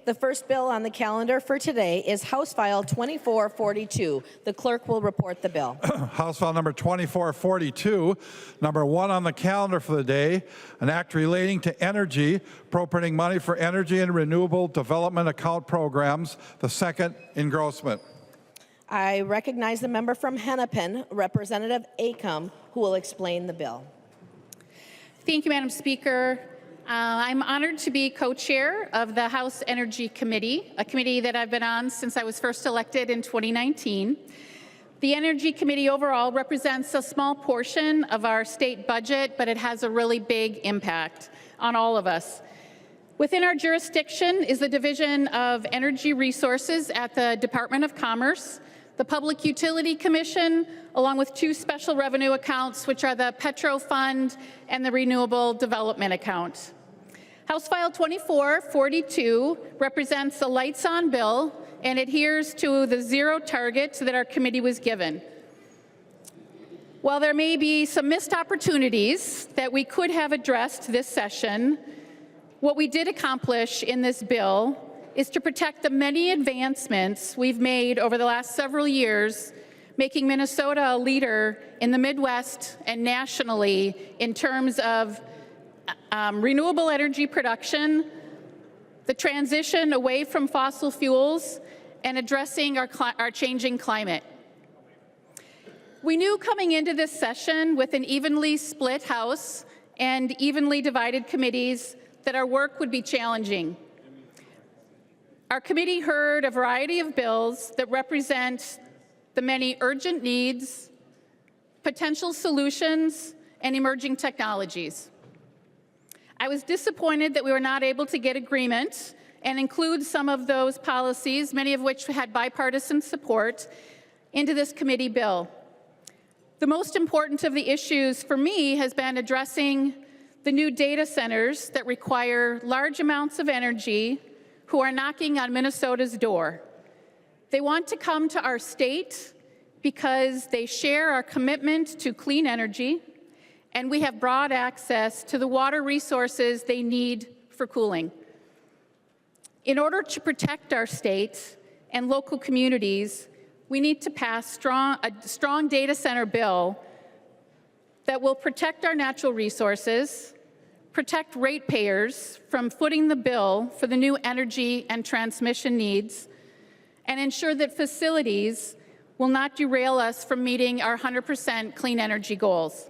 The first bill on the calendar for today is House File 2442. The clerk will report the bill. House File number 2442, number 1 on the calendar for the day, an act relating to energy, appropriating money for energy and renewable development account programs, the second engrossment. I recognize the member from Hennepin, Representative Acom, who will explain the bill. Thank you, Madam Speaker. I'm honored to be co-chair of the House Energy Committee, a committee that I've been on since I was first elected in 2019. The Energy Committee overall represents a small portion of our state budget, but it has a really big impact on all of us. Within our jurisdiction is the Division of Energy Resources at the Department of Commerce, the Public Utility Commission, along with 2 special revenue accounts, which are the Petro Fund and the Renewable Development Account. House File 2442 represents the lights on bill and adheres to the 0 target that our committee was given. While there may be some missed opportunities that we could have addressed this session, what we did accomplish in this bill is to protect the many advancements we've made over the last several years, making Minnesota a leader in the Midwest and nationally in terms of renewable energy production, the transition away from fossil fuels, and addressing our changing climate. We knew coming into this session with an evenly split House and evenly divided committees that our work would be challenging. Our committee heard a variety of bills that represent the many urgent needs, potential solutions, and emerging technologies. I was disappointed that we were not able to get agreement and include some of those policies, many of which had bipartisan support, into this committee bill. The most important of the issues for me has been addressing the new data centers that require large amounts of energy who are knocking on Minnesota's door. They want to come to our state because they share our commitment to clean energy, and we have broad access to the water resources they need for cooling. In order to protect our state and local communities, we need to pass a strong data center bill that will protect our natural resources, protect ratepayers from footing the bill for the new energy and transmission needs, and ensure that facilities will not derail us from meeting our 100% clean energy goals.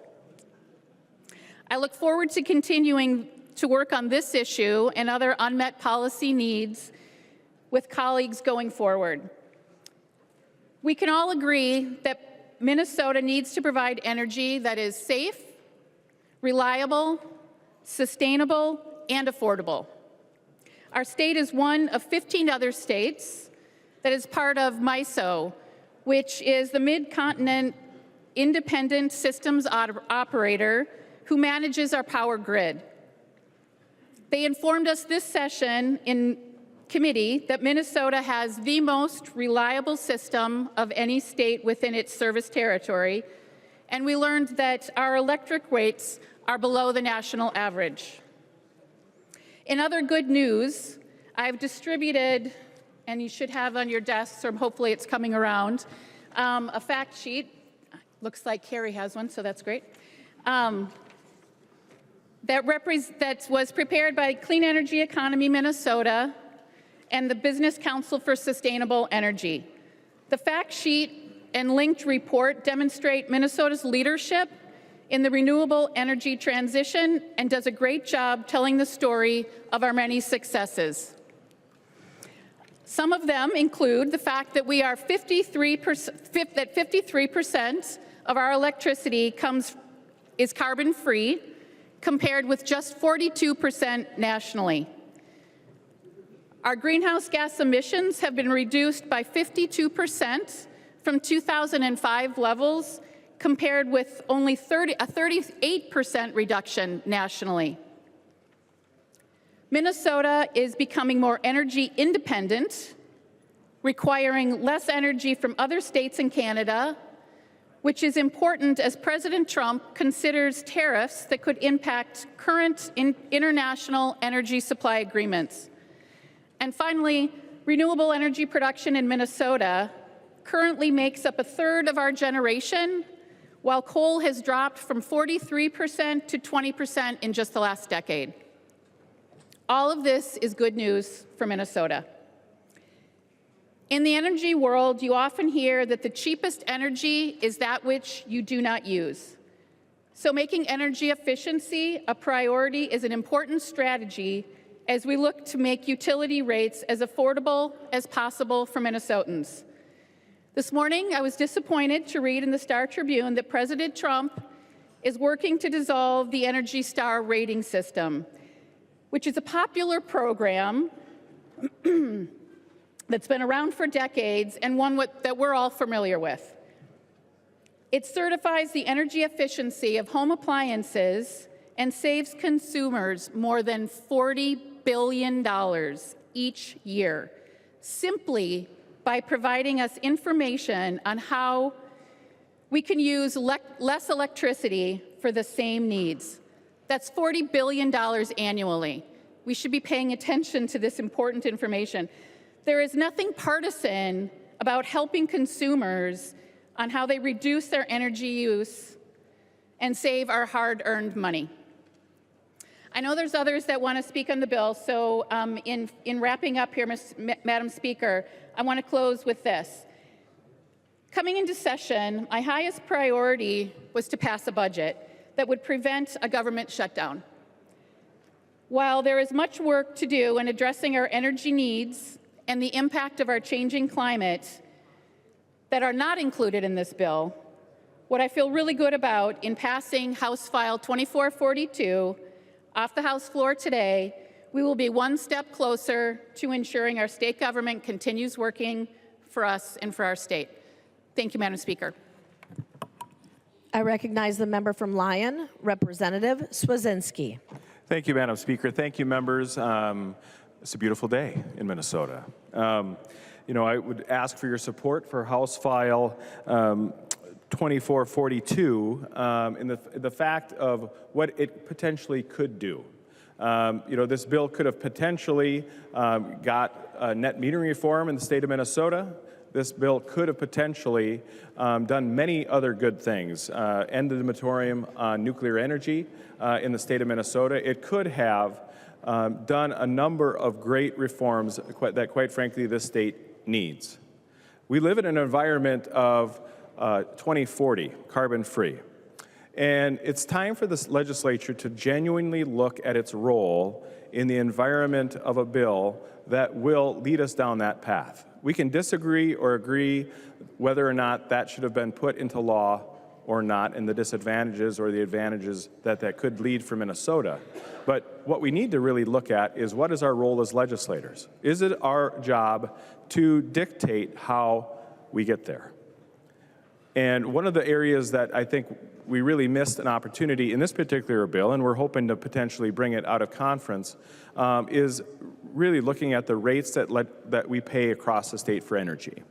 I look forward to continuing to work on this issue and other unmet policy needs with colleagues going forward. We can all agree that Minnesota needs to provide energy that is safe, reliable, sustainable, and affordable. Our state is one of 15 other states that is part of MISO, which is the Mid-Continent Independent Systems Operator who manages our power grid. They informed us this session in committee that Minnesota has the most reliable system of any state within its service territory, and we learned that our electric rates are below the national average. In other good news, I've distributed, and you should have on your desks, or hopefully it's coming around, a fact sheet. Looks like Carrie has one, so that's great. That was prepared by Clean Energy Economy Minnesota and the Business Council for Sustainable Energy. The fact sheet and linked report demonstrate Minnesota's leadership in the renewable energy transition and does a great job telling the story of our many successes. Some of them include the fact that we are 53% of our electricity is carbon-free, compared with just 42% nationally. Our greenhouse gas emissions have been reduced by 52% from 2005 levels, compared with only a 38% reduction nationally. Minnesota is becoming more energy independent, requiring less energy from other states in Canada, which is important as President Trump considers tariffs that could impact current international energy supply agreements. And finally, renewable energy production in Minnesota currently makes up a third of our generation, while coal has dropped from 43% to 20% in just the last decade. All of this is good news for Minnesota. In the energy world, you often hear that the cheapest energy is that which you do not use. So making energy efficiency a priority is an important strategy as we look to make utility rates as affordable as possible for Minnesotans. This morning, I was disappointed to read in the Star Tribune that President Trump is working to dissolve the Energy Star rating system, which is a popular program that's been around for decades and one that we're all familiar with. It certifies the energy efficiency of home appliances and saves consumers more than $40 billion each year, simply by providing us information on how we can use less electricity for the same needs. That's $40 billion annually. We should be paying attention to this important information. There is nothing partisan about helping consumers on how they reduce their energy use and save our hard-earned money. I know there's others that want to speak on the bill, so in wrapping up here, Madam Speaker, I want to close with this. Coming into session, my highest priority was to pass a budget that would prevent a government shutdown. While there is much work to do in addressing our energy needs and the impact of our changing climate that are not included in this bill, what I feel really good about in passing House File 2442 off the House floor today, we will be one step closer to ensuring our state government continues working for us and for our state. Thank you, Madam Speaker. I recognize the member from Lyon, Representative Swazinski. Thank you, Madam Speaker. Thank you, members. It's a beautiful day in Minnesota. You know, I would ask for your support for House File 2442 in the fact of what it potentially could do. You know, this bill could have potentially got net metering reform in the state of Minnesota. This bill could have potentially done many other good things. Ended the moratorium on nuclear energy in the state of Minnesota. It could have done a number of great reforms that, quite frankly, this state needs. We live in an environment of 2040, carbon-free. And it's time for this legislature to genuinely look at its role in the environment of a bill that will lead us down that path. We can disagree or agree whether or not that should have been put into law or not, and the disadvantages or the advantages that could lead for Minnesota. But what we need to really look at is, what is our role as legislators? Is it our job to dictate how we get there? And one of the areas that I think we really missed an opportunity in this particular bill, and we're hoping to potentially bring it out of conference, is really looking at the rates that we pay across the state for energy.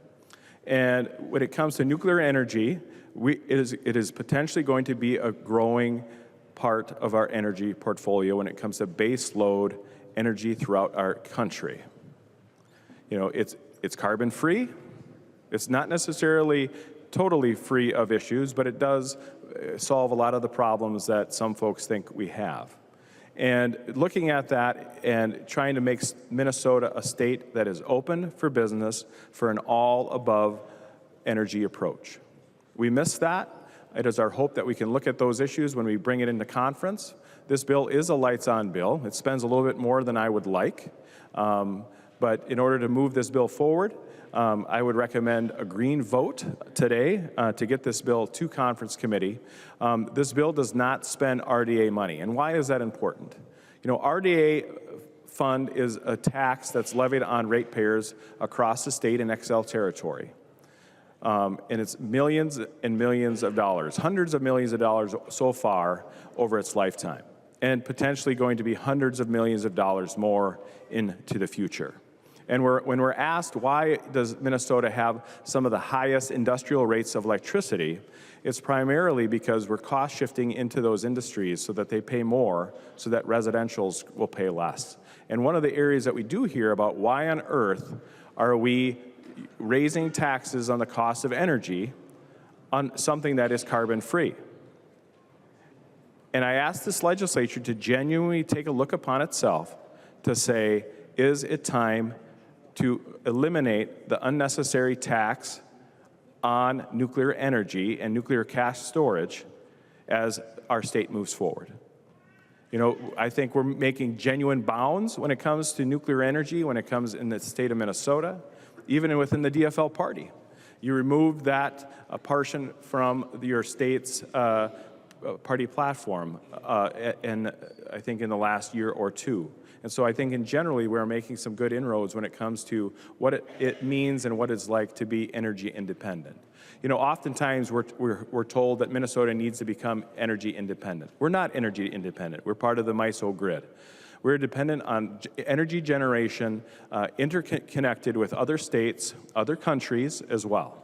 And when it comes to nuclear energy, it is potentially going to be a growing part of our energy portfolio when it comes to base load energy throughout our country. You know, it's carbon free. It's not necessarily totally free of issues, but it does solve a lot of the problems that some folks think we have. And looking at that and trying to make Minnesota a state that is open for business for an all-above energy approach. We missed that. It is our hope that we can look at those issues when we bring it into conference. This bill is a lights-on bill. It spends a little bit more than I would like. But in order to move this bill forward, I would recommend a green vote today to get this bill to conference committee. This bill does not spend RDA money. And why is that important? You know, RDA fund is a tax that's levied on ratepayers across the state and XL territory. And it's millions and millions of dollars, hundreds of millions of dollars so far over its lifetime, and potentially going to be hundreds of millions of dollars more into the future. And when we're asked why does Minnesota have some of the highest industrial rates of electricity, it's primarily because we're cost shifting into those industries so that they pay more, so that residentials will pay less. And one of the areas that we do hear about why on earth are we raising taxes on the cost of energy on something that is carbon free. And I ask this legislature to genuinely take a look upon itself to say, is it time to eliminate the unnecessary tax on nuclear energy and nuclear cash storage as our state moves forward? You know, I think we're making genuine bounds when it comes to nuclear energy, when it comes in the state of Minnesota, even within the DFL party. You removed that portion from your state's party platform, and I think in the last year or two. And so I think in generally we're making some good inroads when it comes to what it means and what it's like to be energy independent. You know, oftentimes we're told that Minnesota needs to become energy independent. We're not energy independent. We're part of the MISO grid. We're dependent on energy generation, interconnected with other states, other countries as well.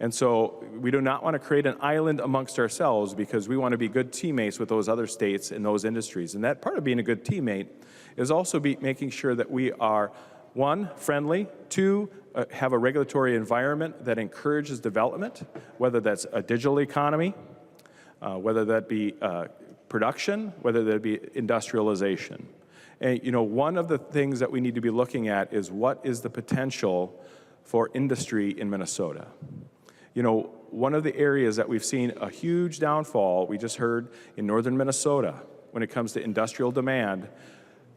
And so we do not want to create an island amongst ourselves because we want to be good teammates with those other states and those industries. And that part of being a good teammate is also making sure that we are, one, friendly, two, have a regulatory environment that encourages development, whether that's a digital economy, whether that be production, whether that be industrialization. And you know, one of the things that we need to be looking at is what is the potential for industry in Minnesota. You know, one of the areas that we've seen a huge downfall, we just heard in northern Minnesota, when it comes to industrial demand,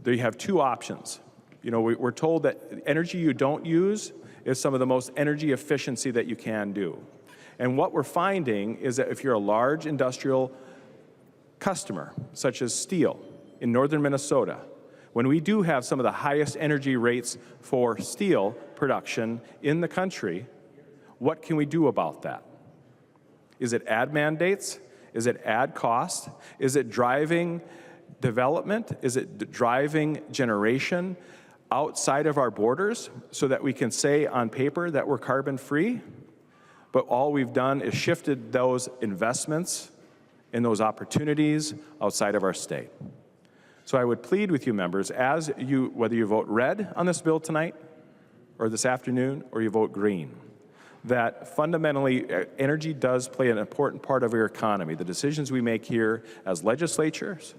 they have two options. You know, we're told that energy you don't use is some of the most energy efficiency that you can do. And what we're finding is that if you're a large industrial customer, such as steel in northern Minnesota, when we do have some of the highest energy rates for steel production in the country, what can we do about that? Is it add mandates? Is it add cost? Is it driving development? Is it driving generation outside of our borders so that we can say on paper that we're carbon free? But all we've done is shifted those investments and those opportunities outside of our state. So I would plead with you members, as you, whether you vote red on this bill tonight or this afternoon or you vote green, that fundamentally energy does play an important part of our economy. The decisions we make here as legislatures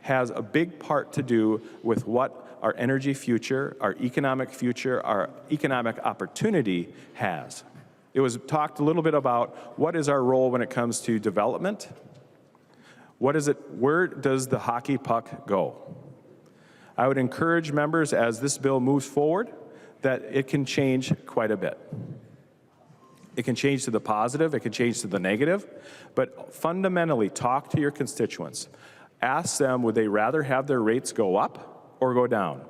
has a big part to do with what our energy future, our economic opportunity has. It was talked a little bit about what is our role when it comes to development. What is it, where does the hockey puck go? I would encourage members as this bill moves forward that it can change quite a bit. It can change to the positive, it can change to the negative, but fundamentally talk to your constituents. Ask them, would they rather have their rates go up or go down?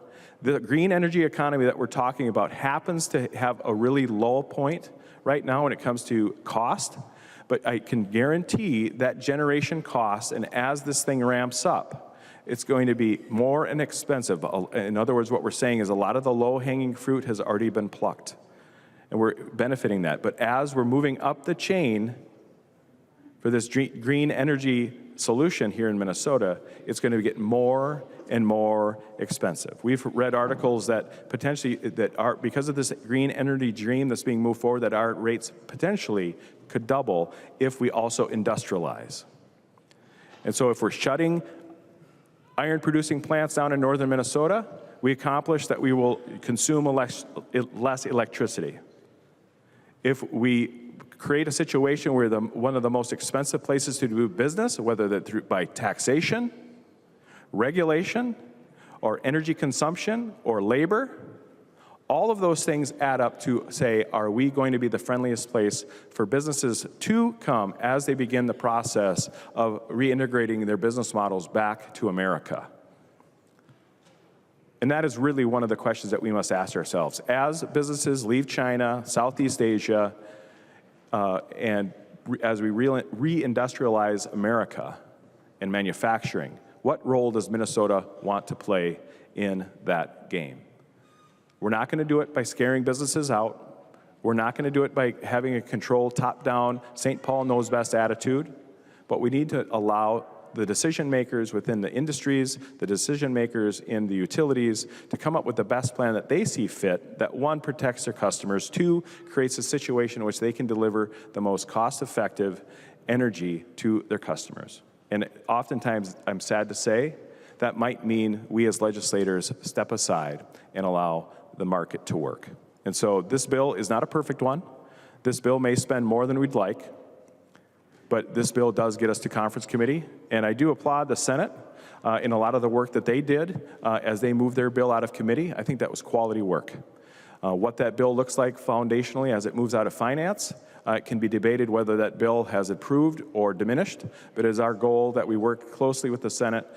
The green energy economy that we're talking about happens to have a really low point right now when it comes to cost, but I can guarantee that generation cost, and as this thing ramps up, it's going to be more inexpensive. In other words, what we're saying is a lot of the low-hanging fruit has already been plucked, and we're benefiting that. But as we're moving up the chain for this green energy solution here in Minnesota, it's going to get more and more expensive. We've read articles that potentially, because of this green energy dream that's being moved forward, that our rates potentially could double if we also industrialize. And so if we're shutting iron producing plants down in northern Minnesota, we accomplish that we will consume less electricity. If we create a situation where one of the most expensive places to do business, whether that by taxation, regulation, or energy consumption, or labor, all of those things add up to say, are we going to be the friendliest place for businesses to come as they begin the process of reintegrating their business models back to America? And that is really one of the questions that we must ask ourselves. As businesses leave China, Southeast Asia, and as we reindustrialize America and manufacturing, what role does Minnesota want to play in that game? We're not going to do it by scaring businesses out. We're not going to do it by having a controlled, top-down, St. Paul knows best attitude. But we need to allow the decision makers within the industries, the decision makers in the utilities to come up with the best plan that they see fit, that one, protects their customers, two, creates a situation in which they can deliver the most cost-effective energy to their customers. And oftentimes, I'm sad to say, that might mean we as legislators step aside and allow the market to work. And so this bill is not a perfect one. This bill may spend more than we'd like, but this bill does get us to conference committee. And I do applaud the Senate in a lot of the work that they did as they moved their bill out of committee. I think that was quality work. What that bill looks like foundationally as it moves out of finance, it can be debated whether that bill has improved or diminished, but it is our goal that we work closely with the Senate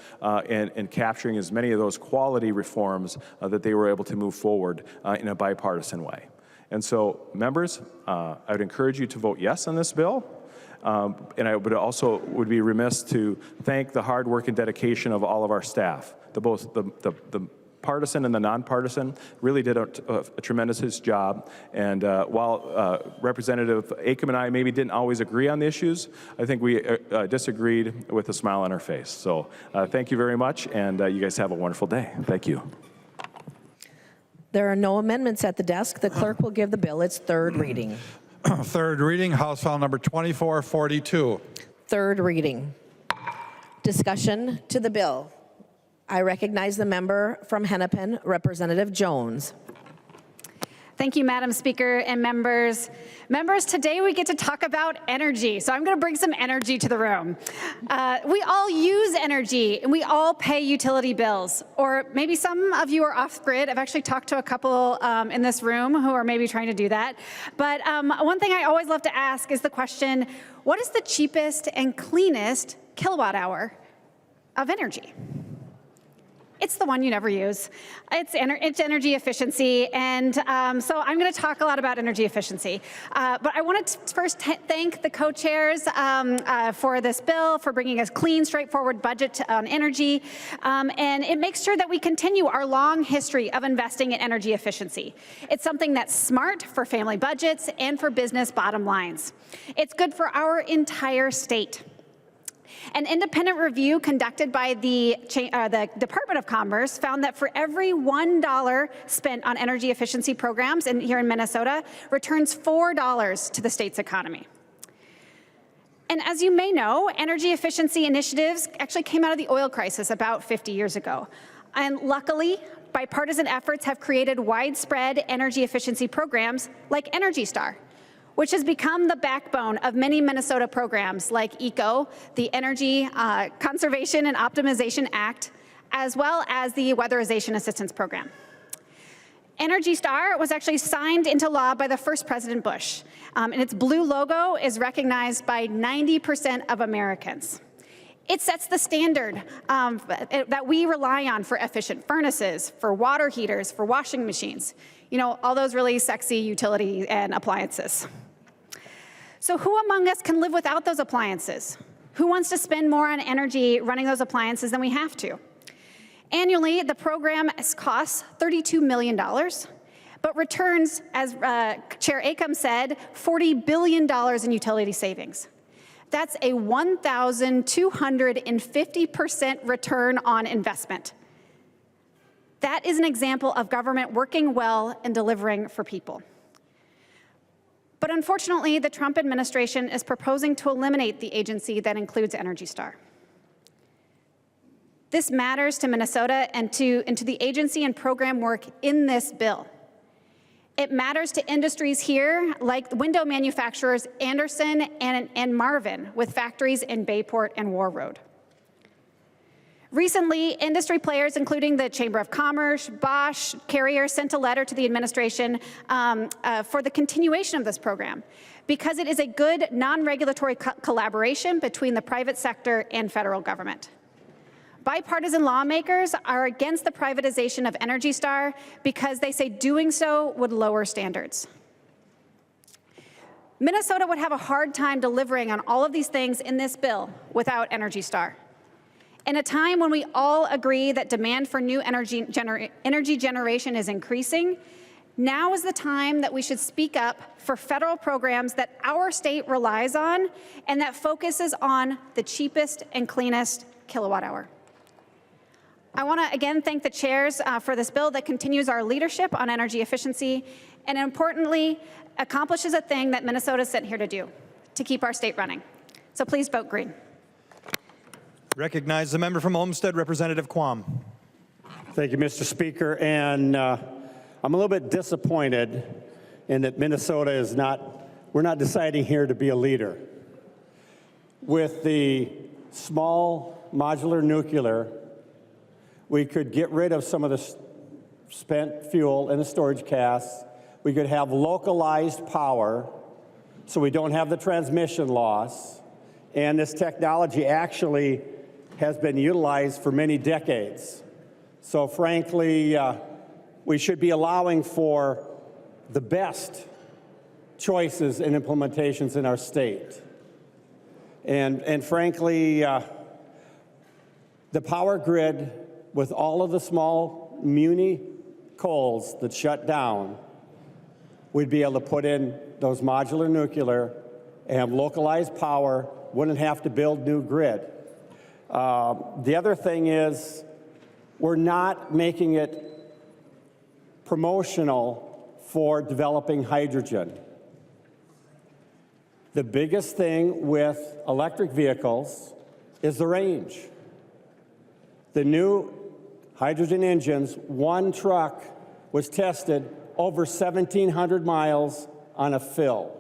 in capturing as many of those quality reforms that they were able to move forward in a bipartisan way. And so, members, I would encourage you to vote yes on this bill. And I would also be remiss to thank the hard work and dedication of all of our staff. Both the partisan and the nonpartisan really did a tremendous job. And while Representative Acom and I maybe didn't always agree on the issues, I think we disagreed with a smile on our face. So thank you very much, and you guys have a wonderful day. Thank you. There are no amendments at the desk. The clerk will give the bill its third reading. Third reading, House File Number 2442. Third reading. Discussion to the bill. I recognize the member from Hennepin, Representative Jones. Thank you, Madam Speaker and members. Members, today we get to talk about energy, so I'm going to bring some energy to the room. We all use energy, and we all pay utility bills. Or maybe some of you are off-grid. I've actually talked to a couple in this room who are maybe trying to do that. But one thing I always love to ask is the question, what is the cheapest and cleanest kilowatt hour of energy? It's the one you never use. It's energy efficiency, and so I'm going to talk a lot about energy efficiency. But I wanted to first thank the co-chairs for this bill, for bringing a clean, straightforward budget on energy, and it makes sure that we continue our long history of investing in energy efficiency. It's something that's smart for family budgets and for business bottom lines. It's good for our entire state. An independent review conducted by the Department of Commerce found that for every $1 spent on energy efficiency programs here in Minnesota, returns $4 to the state's economy. And as you may know, energy efficiency initiatives actually came out of the oil crisis about 50 years ago. And luckily, bipartisan efforts have created widespread energy efficiency programs like Energy Star, which has become the backbone of many Minnesota programs like ECO, the Energy Conservation and Optimization Act, as well as the Weatherization Assistance Program. Energy Star was actually signed into law by the first President Bush, and its blue logo is recognized by 90% of Americans. It sets the standard that we rely on for efficient furnaces, for water heaters, for washing machines, you know, all those really sexy utility and appliances. So who among us can live without those appliances? Who wants to spend more on energy running those appliances than we have to? Annually, the program costs $32 million, but returns, as Chair Acom said, $40 billion in utility savings. That's a 1,250% return on investment. That is an example of government working well and delivering for people. But unfortunately, the Trump administration is proposing to eliminate the agency that includes Energy Star. This matters to Minnesota and to the agency and program work in this bill. It matters to industries here, like window manufacturers Anderson and Marvin, with factories in Bayport and War Road. Recently, industry players, including the Chamber of Commerce, Bosch, Carrier, sent a letter to the administration for the continuation of this program, because it is a good non-regulatory collaboration between the private sector and federal government. Bipartisan lawmakers are against the privatization of Energy Star because they say doing so would lower standards. Minnesota would have a hard time delivering on all of these things in this bill without Energy Star. In a time when we all agree that demand for new energy generation is increasing, now is the time that we should speak up for federal programs that our state relies on and that focuses on the cheapest and cleanest kilowatt hour. I want to again thank the chairs for this bill that continues our leadership on energy efficiency and importantly accomplishes a thing that Minnesota is sent here to do, to keep our state running. So please vote green. Recognize the member from Olmsted, Representative Quam. Thank you, Mr. Speaker. And I'm a little bit disappointed in that Minnesota is we're not deciding here to be a leader. With the small modular nuclear, we could get rid of some of the spent fuel in the storage casks. We could have localized power so we don't have the transmission loss. And this technology actually has been utilized for many decades. So frankly, we should be allowing for the best choices and implementations in our state. And frankly, the power grid with all of the small muni coals that shut down, we'd be able to put in those modular nuclear and have localized power, wouldn't have to build new grid. The other thing is we're not making it promotional for developing hydrogen. The biggest thing with electric vehicles is the range. The new hydrogen engines, one truck was tested over 1,700 miles on a fill.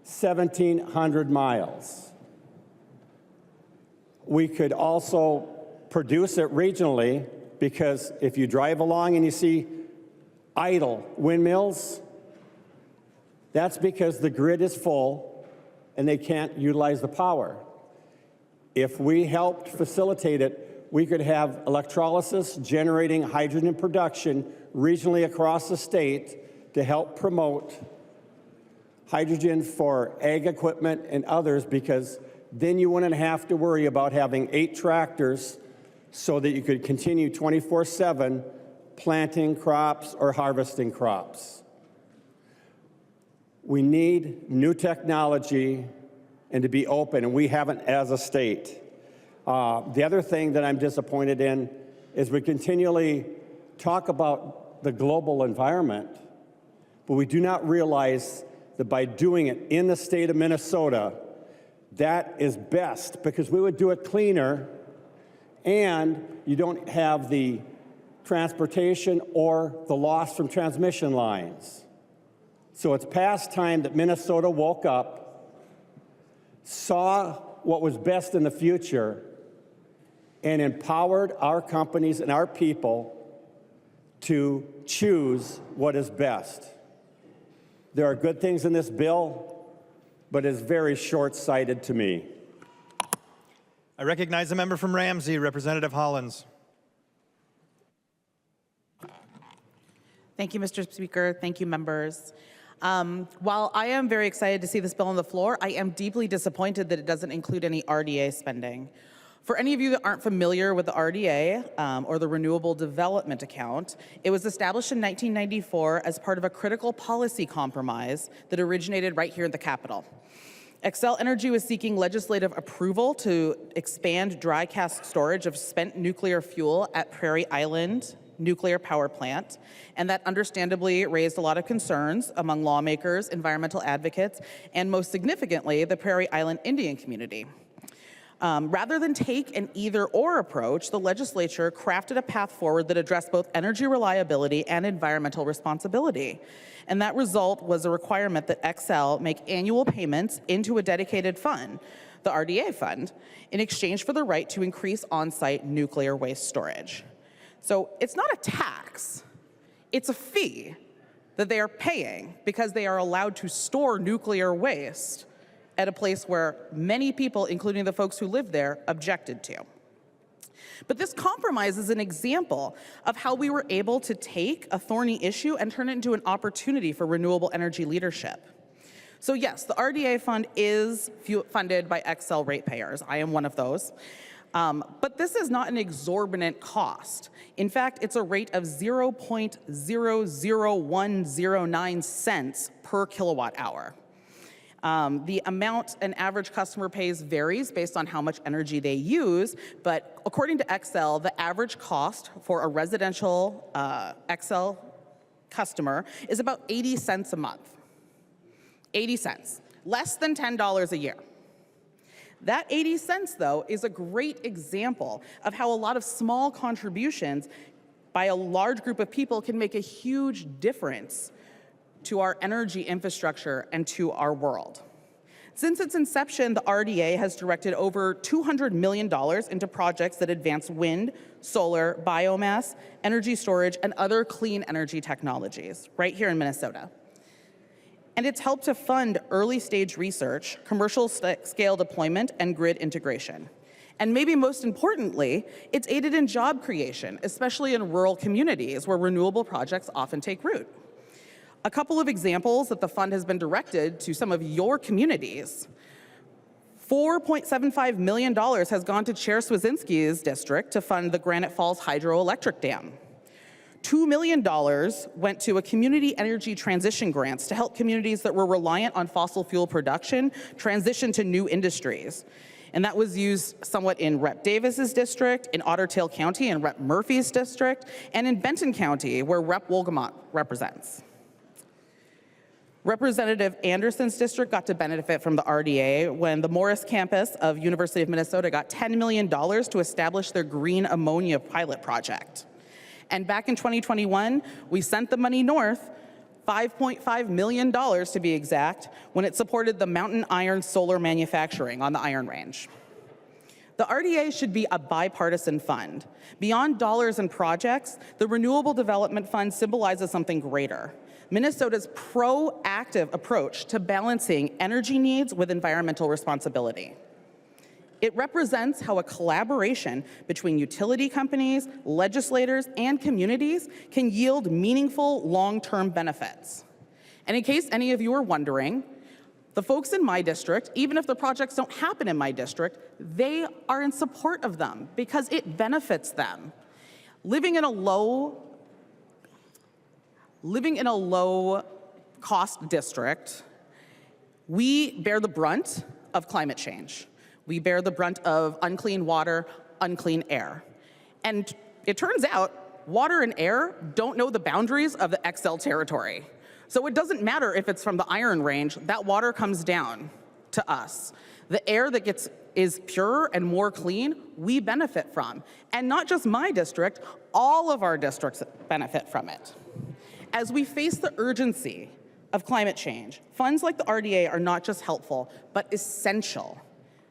1,700 miles. We could also produce it regionally because if you drive along and you see idle windmills, that's because the grid is full and they can't utilize the power. If we helped facilitate it, we could have electrolysis generating hydrogen production regionally across the state to help promote hydrogen for ag equipment and others, because then you wouldn't have to worry about having 8 tractors so that you could continue 24/7 planting crops or harvesting crops. We need new technology and to be open, and we haven't as a state. The other thing that I'm disappointed in is we continually talk about the global environment, but we do not realize that by doing it in the state of Minnesota, that is best because we would do it cleaner and you don't have the transportation or the loss from transmission lines. So it's past time that Minnesota woke up, saw what was best in the future, and empowered our companies and our people to choose what is best. There are good things in this bill, but it's very short-sighted to me. I recognize the member from Ramsey, Representative Hollins. Thank you, Mr. Speaker. Thank you, members. While I am very excited to see this bill on the floor, I am deeply disappointed that it doesn't include any RDA spending. For any of you that aren't familiar with the RDA, or the Renewable Development Account, it was established in 1994 as part of a critical policy compromise that originated right here in the Capitol. Xcel Energy was seeking legislative approval to expand dry cask storage of spent nuclear fuel at Prairie Island Nuclear Power Plant, and that understandably raised a lot of concerns among lawmakers, environmental advocates, and most significantly, the Prairie Island Indian community. Rather than take an either-or approach, the legislature crafted a path forward that addressed both energy reliability and environmental responsibility. And that result was a requirement that Xcel make annual payments into a dedicated fund, the RDA fund, in exchange for the right to increase on-site nuclear waste storage. So it's not a tax, it's a fee that they are paying because they are allowed to store nuclear waste at a place where many people, including the folks who live there, objected to. But this compromise is an example of how we were able to take a thorny issue and turn it into an opportunity for renewable energy leadership. So yes, the RDA fund is funded by Xcel ratepayers. I am one of those. But this is not an exorbitant cost. In fact, it's a rate of 0.00109 cents per kilowatt hour. The amount an average customer pays varies based on how much energy they use, but according to Xcel, the average cost for a residential Xcel customer is about 80 cents a month. 80 cents, less than $10 a year. That 80 cents, though, is a great example of how a lot of small contributions by a large group of people can make a huge difference to our energy infrastructure and to our world. Since its inception, the RDA has directed over $200 million into projects that advance wind, solar, biomass, energy storage, and other clean energy technologies right here in Minnesota. And it's helped to fund early stage research, commercial scale deployment, and grid integration. And maybe most importantly, it's aided in job creation, especially in rural communities where renewable projects often take root. A couple of examples that the fund has been directed to some of your communities. $4.75 million has gone to Chair Swazinski's district to fund the Granite Falls Hydroelectric Dam. $2 million went to a community energy transition grants to help communities that were reliant on fossil fuel production transition to new industries. And that was used somewhat in Rep. Davis's district, in Otter Tail County, in Rep. Murphy's district, and in Benton County, where Rep. Wolgamott represents. Representative Anderson's district got to benefit from the RDA when the Morris campus of University of Minnesota got $10 million to establish their green ammonia pilot project. And back in 2021, we sent the money north, $5.5 million to be exact, when it supported the Mountain Iron solar manufacturing on the Iron Range. The RDA should be a bipartisan fund. Beyond dollars and projects, the Renewable Development Fund symbolizes something greater: Minnesota's proactive approach to balancing energy needs with environmental responsibility. It represents how a collaboration between utility companies, legislators, and communities can yield meaningful long-term benefits. And in case any of you are wondering, the folks in my district, even if the projects don't happen in my district, they are in support of them because it benefits them. Living in a low cost district, we bear the brunt of climate change. We bear the brunt of unclean water, unclean air. And it turns out water and air don't know the boundaries of the Xcel territory. So it doesn't matter if it's from the Iron Range, that water comes down to us. The air that is purer and more clean, we benefit from. And not just my district, all of our districts benefit from it. As we face the urgency of climate change, funds like the RDA are not just helpful, but essential.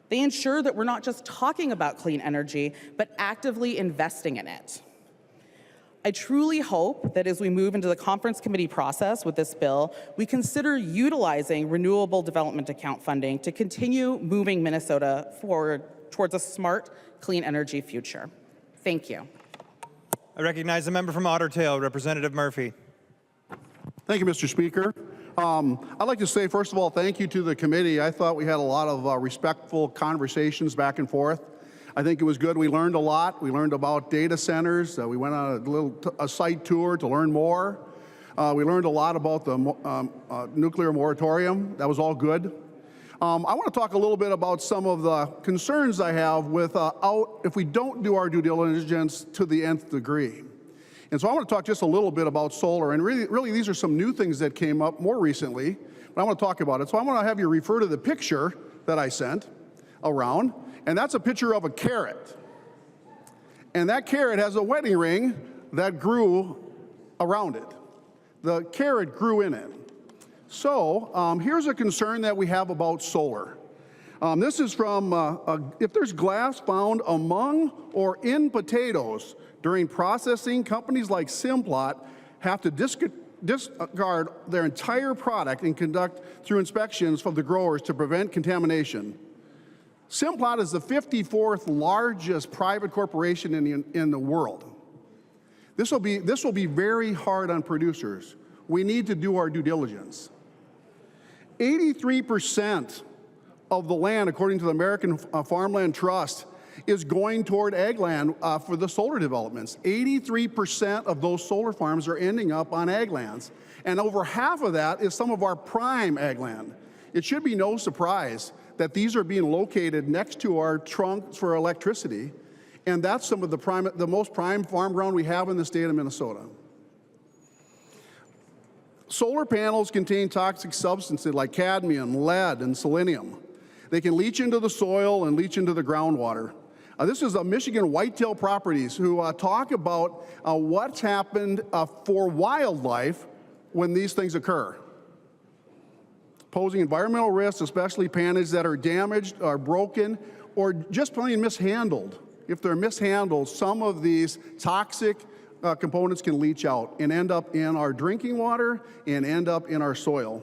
They ensure that we're not just talking about clean energy, but actively investing in it. I truly hope that as we move into the conference committee process with this bill, we consider utilizing renewable development account funding to continue moving Minnesota forward towards a smart, clean energy future. Thank you. I recognize the member from Otter Tail, Representative Murphy. Thank you, Mr. Speaker. I'd like to say, first of all, thank you to the committee. I thought we had a lot of respectful conversations back and forth. I think it was good. We learned a lot. We learned about data centers. We went on a site tour to learn more. We learned a lot about the nuclear moratorium. That was all good. I want to talk a little bit about some of the concerns I have with if we don't do our due diligence to the nth degree. And so I want to talk just a little bit about solar, and really these are some new things that came up more recently, but I want to talk about it. So I want to have you refer to the picture that I sent around, and that's a picture of a carrot. And that carrot has a wedding ring that grew around it. The carrot grew in it. So here's a concern that we have about solar. This is from, if there's glass found among or in potatoes during processing, companies like Simplot have to discard their entire product and conduct through inspections from the growers to prevent contamination. Simplot is the 54th largest private corporation in the world. This will be very hard on producers. We need to do our due diligence. 83% of the land, according to the American Farmland Trust, is going toward ag land for the solar developments. 83% of those solar farms are ending up on ag lands. And over half of that is some of our prime ag land. It should be no surprise that these are being located next to our trunks for electricity. And that's some of the most prime farm ground we have in the state of Minnesota. Solar panels contain toxic substances like cadmium, lead, and selenium. They can leach into the soil and leach into the groundwater. This is Michigan Whitetail Properties who talk about what's happened for wildlife when these things occur. Posing environmental risks, especially panages that are damaged, are broken, or just plain mishandled. If they're mishandled, some of these toxic components can leach out and end up in our drinking water and end up in our soil.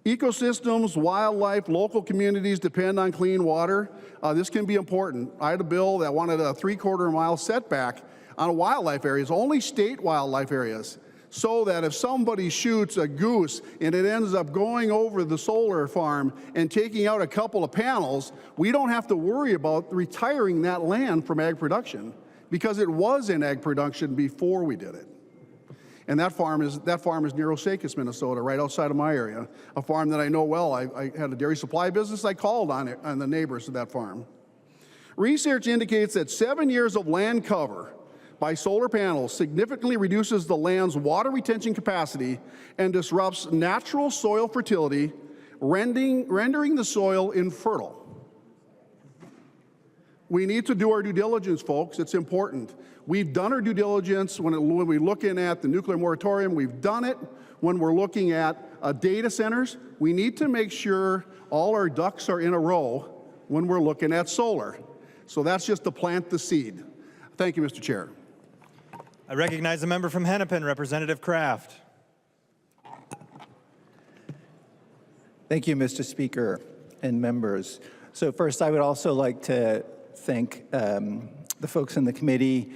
Ecosystems, wildlife, local communities depend on clean water. This can be important. I had a bill that wanted a 3/4 mile setback on wildlife areas, only state wildlife areas, so that if somebody shoots a goose and it ends up going over the solar farm and taking out a couple of panels, we don't have to worry about retiring that land from ag production because it was in ag production before we did it. And that farm is near Osakis, Minnesota, right outside of my area, a farm that I know well. I had a dairy supply business. I called on the neighbors of that farm. Research indicates that 7 years of land cover by solar panels significantly reduces the land's water retention capacity and disrupts natural soil fertility, rendering the soil infertile. We need to do our due diligence, folks. It's important. We've done our due diligence when we're looking at the nuclear moratorium. We've done it when we're looking at data centers. We need to make sure all our ducks are in a row when we're looking at solar. So that's just to plant the seed. Thank you, Mr. Chair. I recognize the member from Hennepin, Representative Kraft. Thank you, Mr. Speaker and members. So first, I would also like to thank the folks in the committee,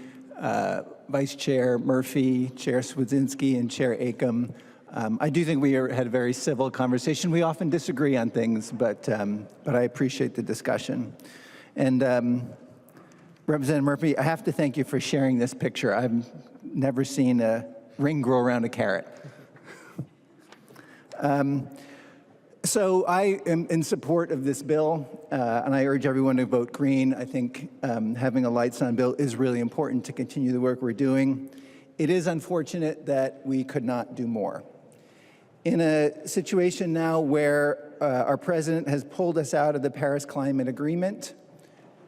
Vice Chair Murphy, Chair Swedzinski, and Chair Acom. I do think we had a very civil conversation. We often disagree on things, but I appreciate the discussion. And Representative Murphy, I have to thank you for sharing this picture. I've never seen a ring grow around a carrot. So I am in support of this bill, and I urge everyone to vote green. I think having a lights on bill is really important to continue the work we're doing. It is unfortunate that we could not do more. In a situation now where our president has pulled us out of the Paris Climate Agreement,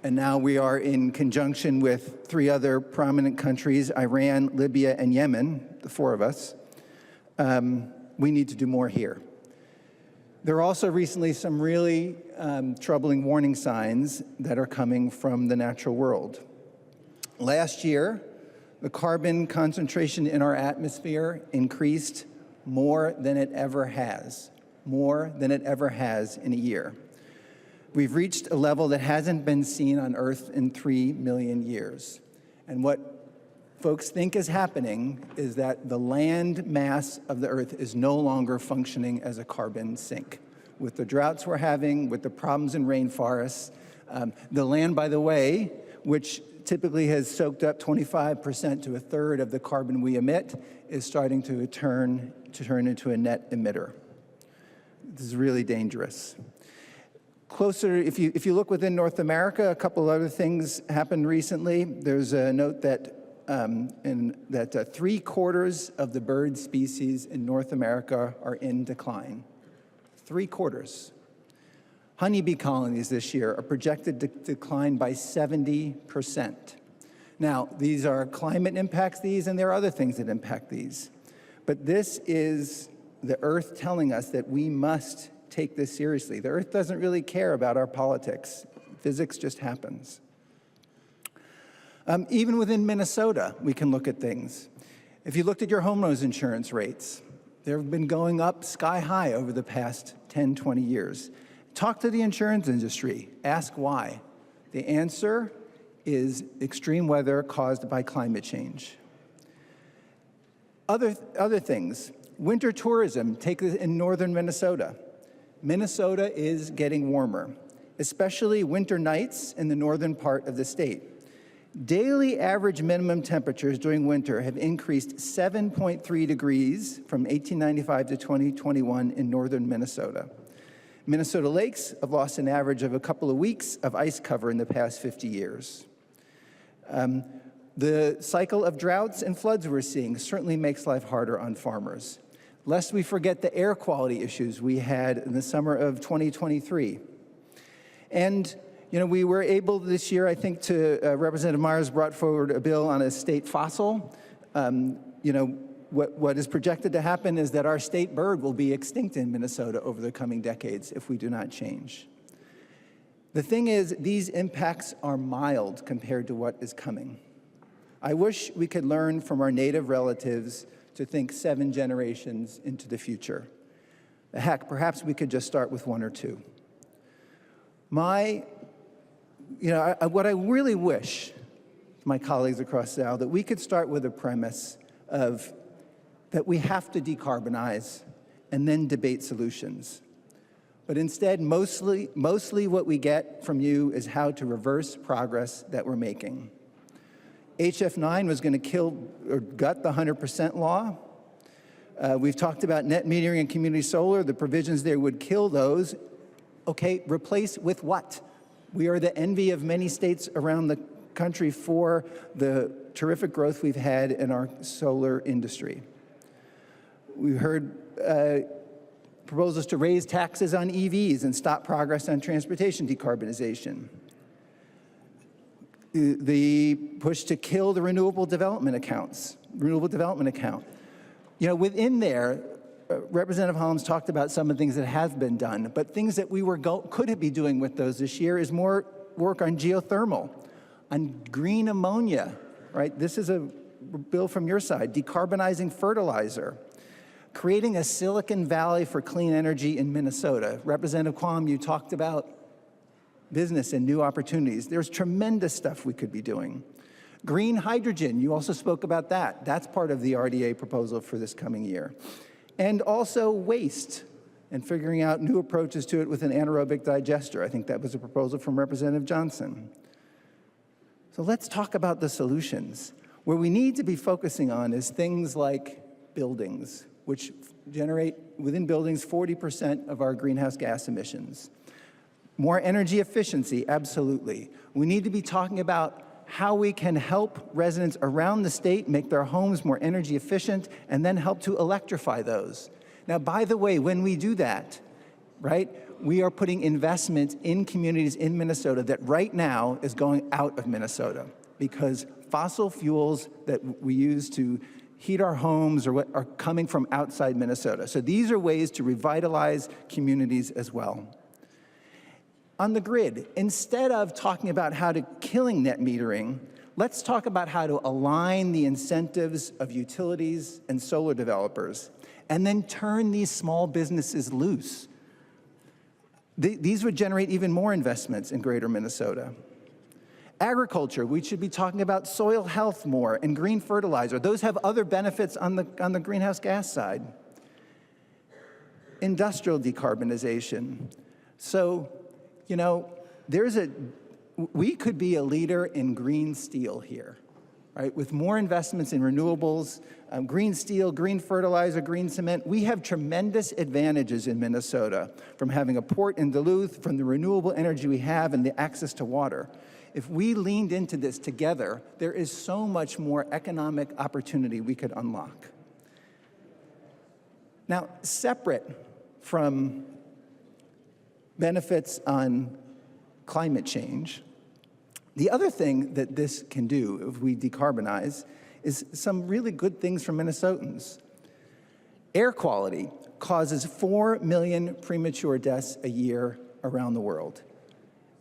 and now we are in conjunction with 3 other prominent countries, Iran, Libya, and Yemen, the 4 of us, we need to do more here. There are also recently some really troubling warning signs that are coming from the natural world. Last year, the carbon concentration in our atmosphere increased more than it ever has in a year. We've reached a level that hasn't been seen on Earth in 3 million years. And what folks think is happening is that the land mass of the Earth is no longer functioning as a carbon sink. With the droughts we're having, with the problems in rainforests, the land, by the way, which typically has soaked up 25% to 1/3 of the carbon we emit, is starting to turn into a net emitter. This is really dangerous. Closer, if you look within North America, a couple other things happened recently. There's a note that 3/4 of the bird species in North America are in decline. 3/4. Honeybee colonies this year are projected to decline by 70%. Now, these are climate impacts, and there are other things that impact these. But this is the Earth telling us that we must take this seriously. The Earth doesn't really care about our politics. Physics just happens. Even within Minnesota, we can look at things. If you looked at your homeowners insurance rates, they've been going up sky high over the past 10, 20 years. Talk to the insurance industry. Ask why. The answer is extreme weather caused by climate change. Other things. Winter tourism, take it in northern Minnesota. Minnesota is getting warmer. especially winter nights in the northern part of the state. Daily average minimum temperatures during winter have increased 7.3 degrees from 1895 to 2021 in northern Minnesota. Minnesota lakes have lost an average of a couple of weeks of ice cover in the past 50 years. The cycle of droughts and floods we're seeing certainly makes life harder on farmers. Lest we forget the air quality issues we had in the summer of 2023. And we were able this year, I think, Representative Myers brought forward a bill on a state fossil. What is projected to happen is that our state bird will be extinct in Minnesota over the coming decades if we do not change. The thing is, these impacts are mild compared to what is coming. I wish we could learn from our native relatives to think 7 generations into the future. Heck, perhaps we could just start with 1 or 2. What I really wish, my colleagues across the aisle, that we could start with a premise of that we have to decarbonize and then debate solutions. But instead, mostly what we get from you is how to reverse progress that we're making. HF9 was going to kill or gut the 100% law. We've talked about net metering and community solar. The provisions there would kill those. Okay, replace with what? We are the envy of many states around the country for the terrific growth we've had in our solar industry. We heard proposals to raise taxes on EVs and stop progress on transportation decarbonization. The push to kill the renewable development account. Within there, Representative Hollins talked about some of the things that have been done, but things that we could be doing with those this year is more work on geothermal, on green ammonia, right? This is a bill from your side, decarbonizing fertilizer, creating a Silicon Valley for clean energy in Minnesota. Representative Quam, you talked about business and new opportunities. There's tremendous stuff we could be doing. Green hydrogen, you also spoke about that. That's part of the RDA proposal for this coming year. And also waste and figuring out new approaches to it with an anaerobic digester. I think that was a proposal from Representative Johnson. So let's talk about the solutions. Where we need to be focusing on is things like buildings, which generate within buildings 40% of our greenhouse gas emissions. More energy efficiency, absolutely. We need to be talking about how we can help residents around the state make their homes more energy efficient and then help to electrify those. Now, by the way, when we do that, right, we are putting investment in communities in Minnesota that right now is going out of Minnesota because fossil fuels that we use to heat our homes are coming from outside Minnesota. So these are ways to revitalize communities as well. On the grid, instead of talking about how to killing net metering, let's talk about how to align the incentives of utilities and solar developers, and then turn these small businesses loose. These would generate even more investments in greater Minnesota. Agriculture, we should be talking about soil health more and green fertilizer. Those have other benefits on the greenhouse gas side. Industrial decarbonization. So, we could be a leader in green steel here, right? With more investments in renewables, green steel, green fertilizer, green cement. We have tremendous advantages in Minnesota from having a port in Duluth, from the renewable energy we have and the access to water. If we leaned into this together, there is so much more economic opportunity we could unlock. Now, separate from benefits on climate change, the other thing that this can do if we decarbonize is some really good things for Minnesotans. Air quality causes 4 million premature deaths a year around the world.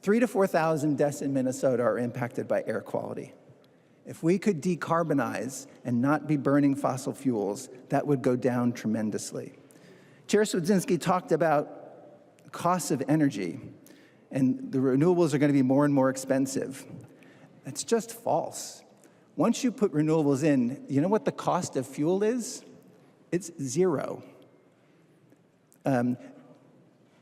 3,000 to 4,000 deaths in Minnesota are impacted by air quality. If we could decarbonize and not be burning fossil fuels, that would go down tremendously. Chair Swedzinski talked about costs of energy, and the renewables are going to be more and more expensive. That's just false. Once you put renewables in, you know what the cost of fuel is? It's zero.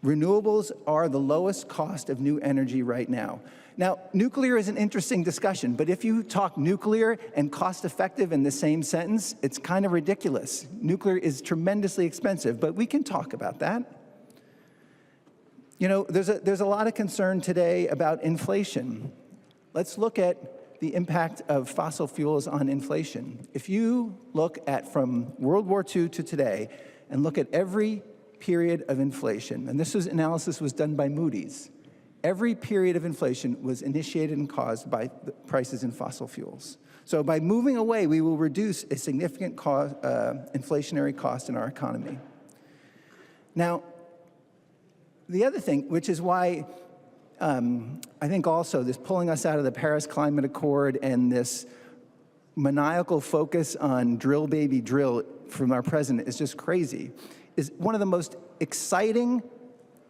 Renewables are the lowest cost of new energy right now. Now, nuclear is an interesting discussion, but if you talk nuclear and cost effective in the same sentence, it's kind of ridiculous. Nuclear is tremendously expensive, but we can talk about that. You know, there's a lot of concern today about inflation. Let's look at the impact of fossil fuels on inflation. If you look at from World War II to today and look at every period of inflation, and this analysis was done by Moody's, every period of inflation was initiated and caused by the prices in fossil fuels. So by moving away, we will reduce a significant inflationary cost in our economy. Now, the other thing, which is why I think also this pulling us out of the Paris Climate Accord and this maniacal focus on drill, baby, drill from our president is just crazy, is one of the most exciting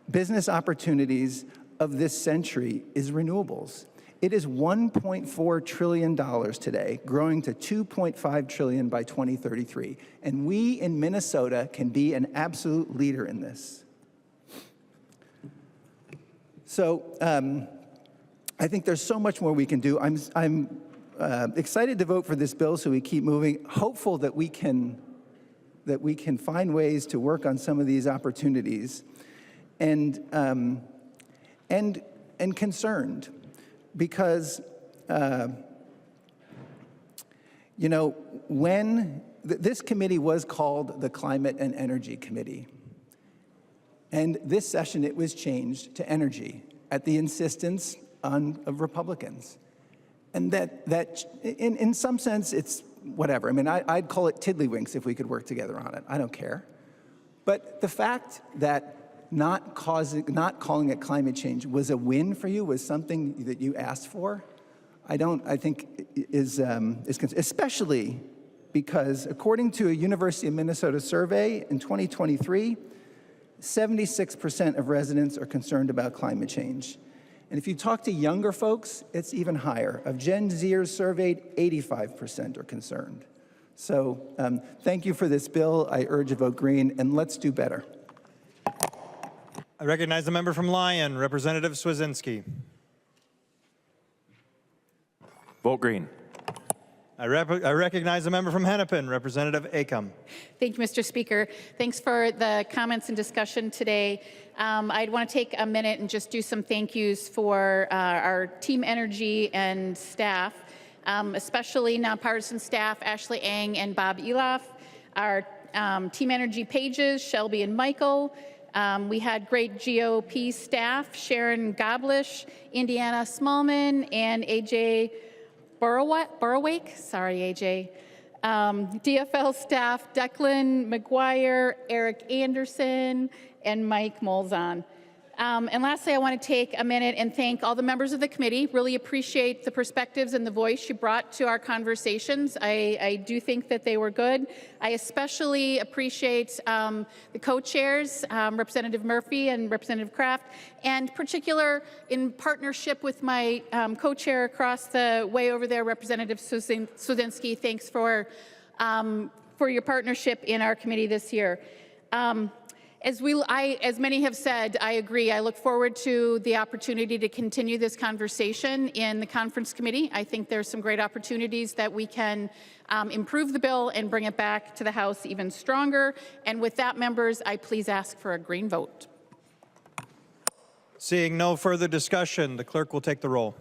business opportunities of this century is renewables. It is $1.4 trillion today, growing to $2.5 trillion by 2033. And we in Minnesota can be an absolute leader in this. So I think there's so much more we can do. I'm excited to vote for this bill so we keep moving, hopeful that we can find ways to work on some of these opportunities, and concerned because, you know, when this committee was called the Climate and Energy Committee, and this session it was changed to Energy at the insistence of Republicans, and that in some sense it's whatever. I mean, I'd call it tiddlywinks if we could work together on it. I don't care. But the fact that not calling it climate change was a win for you, was something that you asked for, I think is especially because according to a University of Minnesota survey in 2023, 76% of residents are concerned about climate change. And if you talk to younger folks, it's even higher. Of Gen Zers surveyed, 85% are concerned. So thank you for this bill. I urge a vote green, and let's do better. I recognize the member from Lyon, Representative Swazinski. Vote green. I recognize the member from Hennepin, Representative Acom. Thank you, Mr. Speaker. Thanks for the comments and discussion today. I'd want to take a minute and just do some thank yous for our Team Energy and staff, especially nonpartisan staff, Ashley Ang and Bob Eloff, our Team Energy pages, Shelby and Michael. We had great GOP staff, Sharon Goblish, Indiana Smallman, and AJ Borowake, sorry, AJ. DFL staff, Declan McGuire, Eric Anderson, and Mike Molzon. And lastly, I want to take a minute and thank all the members of the committee. Really appreciate the perspectives and the voice you brought to our conversations. I do think that they were good. I especially appreciate the co-chairs, Representative Murphy and Representative Kraft, and particular in partnership with my co-chair across the way over there, Representative Swazinski. Thanks for your partnership in our committee this year. As many have said, I agree. I look forward to the opportunity to continue this conversation in the conference committee. I think there's some great opportunities that we can improve the bill and bring it back to the House even stronger. And with that, members, I please ask for a green vote. Seeing no further discussion, the clerk will take the roll.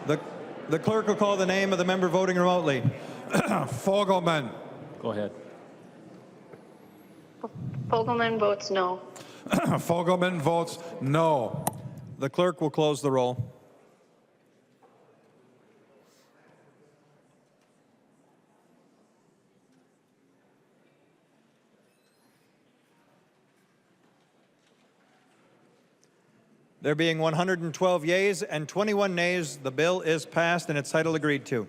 The clerk will call the name of the member voting remotely. Fogelman. Go ahead. Fogelman votes no. Fogelman votes no. The clerk will close the roll. There being 112 yeas and 21 nays, the bill is passed and its title agreed to.